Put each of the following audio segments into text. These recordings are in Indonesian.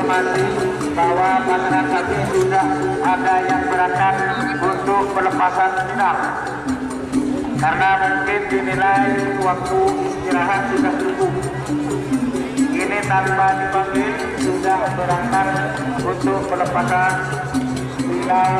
informasi bahwa masyarakat ini sudah ada yang berangkat untuk pelepasan final. Karena mungkin dinilai waktu istirahat sudah cukup. Ini tanpa dipanggil sudah berangkat untuk pelepasan final.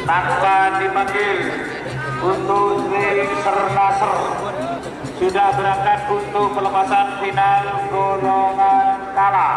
Tanpa dipanggil untuk Sri Sernasr sudah berangkat untuk pelepasan final golongan kala.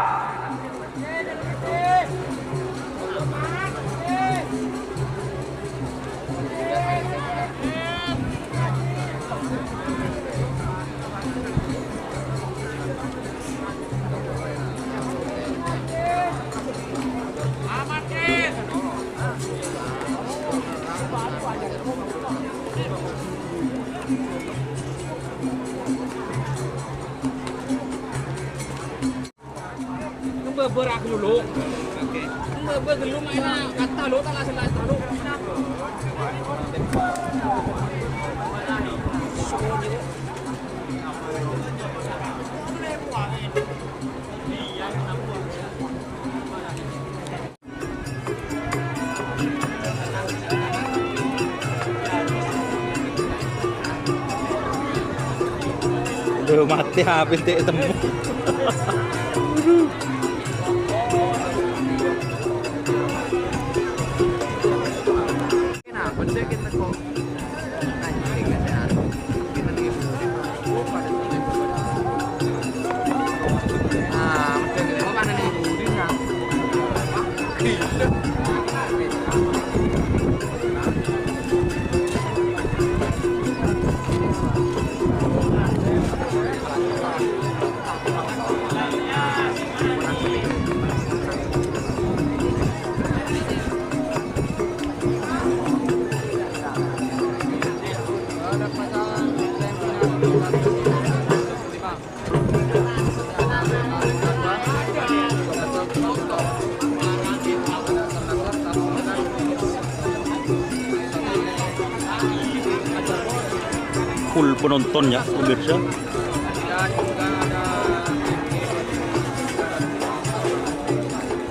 Berak dulu. Oke. Dulu mainnya kata lu tak langsung dulu. Udah mati habis temu. Full penonton ya pemirsa.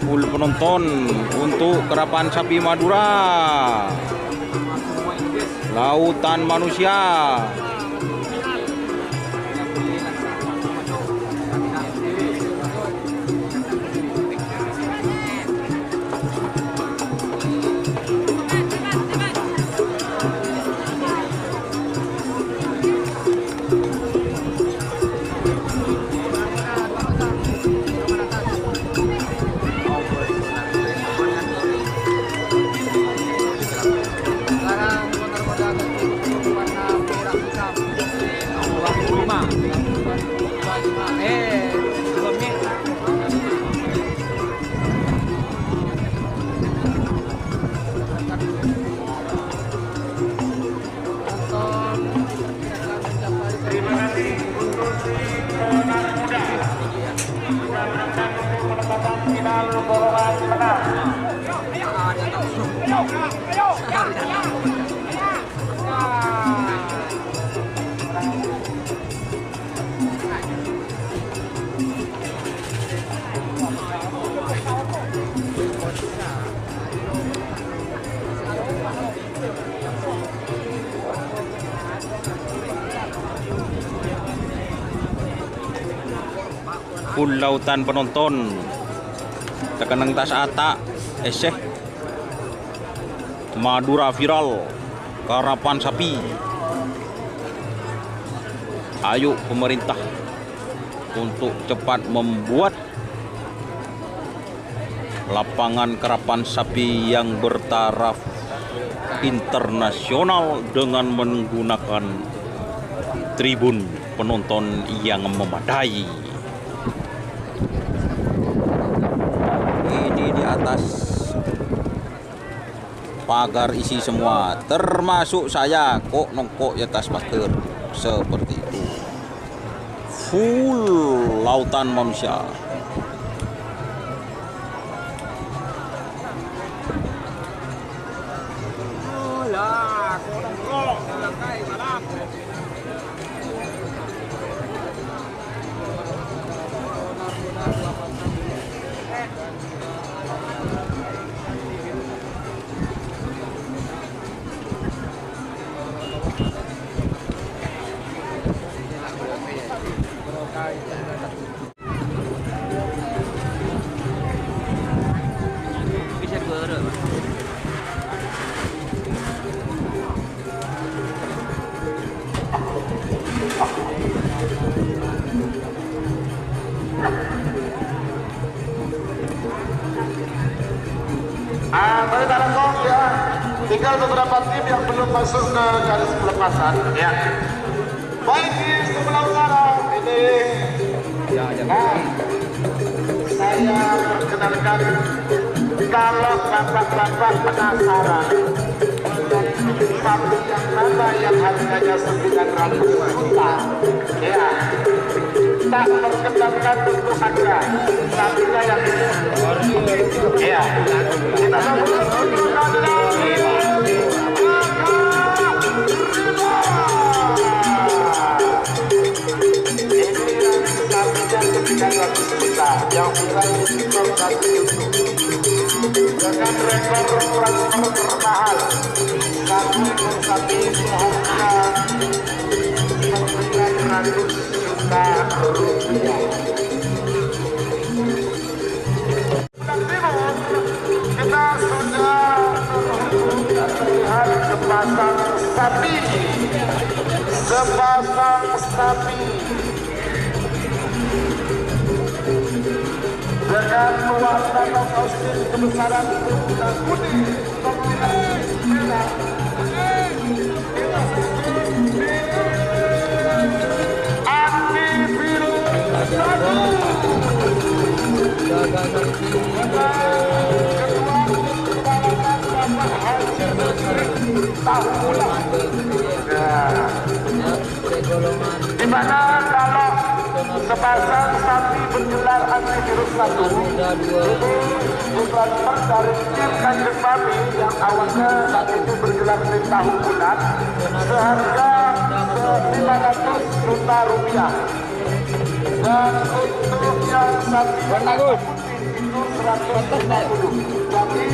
Full penonton untuk Karapan Sapi Madura, Lautan Manusia. Full lautan penonton tekanang tas ata eseh Madura viral Karapan Sapi. Ayo pemerintah untuk cepat membuat lapangan Karapan Sapi yang bertaraf internasional dengan menggunakan tribun penonton yang memadai. Ini di atas pagar isi semua, termasuk saya kok nongkok di atas pagar seperti itu. full lautan manusia. Lah, kok kai malam. Bisa dua. Tadi Talangkong ya, tinggal beberapa tim yang belum masuk ke garis pelepasan ya. Baik di sebelah utara ini, saya perkenalkan kalau bapak-bapak penasaran sapi yang mana yang harganya 900 juta ya. Tak perkenalkan untuk harga sapinya yang ya. Kita yang dengan rekor transfer termahal sapi seharga 900 juta rupiah. Kita sudah terlihat sepasang sapi dengan warna kaostin kebesaran dan kuning merah. Antivirus di mana kalau sepasang sapi bergelar antivirus 1 ini ditransfer dari tim Kanjeng Mami yang awalnya saat itu bergelar tim Tahu Bulat seharga 500 juta rupiah. Dan untuk yang sapi itu 150. Jadi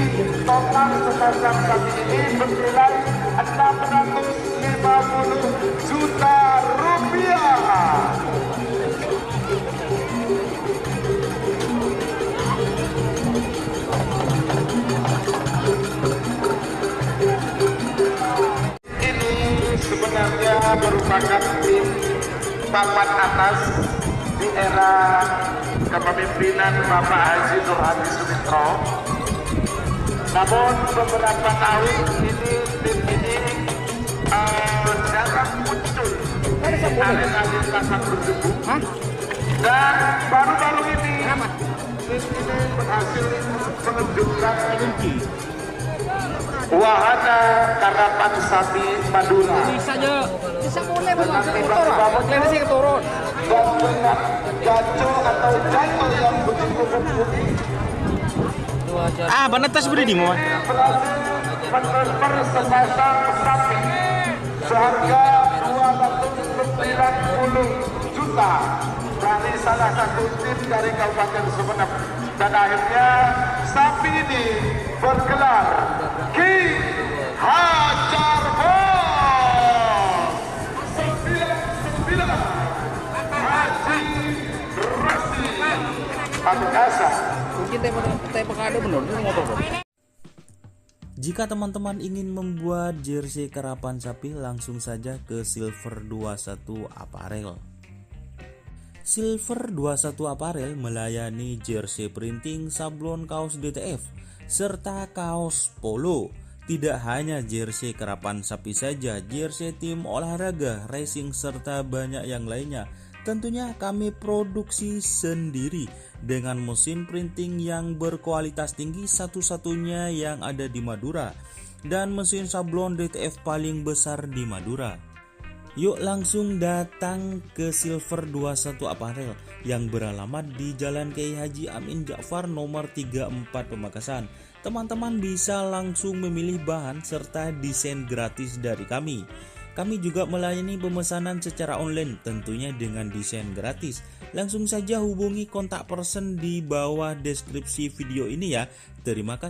total sepasang sapi ini bernilai 650 juta rupiah. Ini sebenarnya merupakan tim papan atas di era kepemimpinan Bapak Haji Nur Hadi Sumantro. Namun beberapa tahun ini tim ini jarang muncul di arena lintasan berdebu. Dan baru-baru ini tim ini berhasil menunjukkan wahana karapan sapi Madura. Bisa aja. Bisa boleh motor. Sih turun. Dan dengan gaco atau jangkau yang begitu mumpuni. Banetas berdiri mau. Mentransfer sepasang sapi seharga 290 juta dari salah satu tim dari Kabupaten Sumeneb. Dan akhirnya sapi ini bergelar Ki Hajar Bos 99 Haji Rasi Pamekasa. Mungkin tempat ada benar motor. Jika teman-teman ingin membuat jersey karapan sapi, langsung saja ke Silver 21 Apparel. Silver 21 Apparel melayani jersey printing, sablon kaos DTF, serta kaos polo. Tidak hanya jersey karapan sapi saja, jersey tim olahraga, racing, serta banyak yang lainnya. Tentunya kami produksi sendiri dengan mesin printing yang berkualitas tinggi, satu-satunya yang ada di Madura, dan mesin sablon DTF paling besar di Madura. Yuk langsung datang ke Silver 21 Apparel yang beralamat di Jalan Kiai Haji Amin Ja'far nomor 34 Pamekasan. Teman-teman bisa langsung memilih bahan serta desain gratis dari kami. Kami juga melayani pemesanan secara online tentunya dengan desain gratis. Langsung saja hubungi kontak person di bawah deskripsi video ini ya. Terima kasih.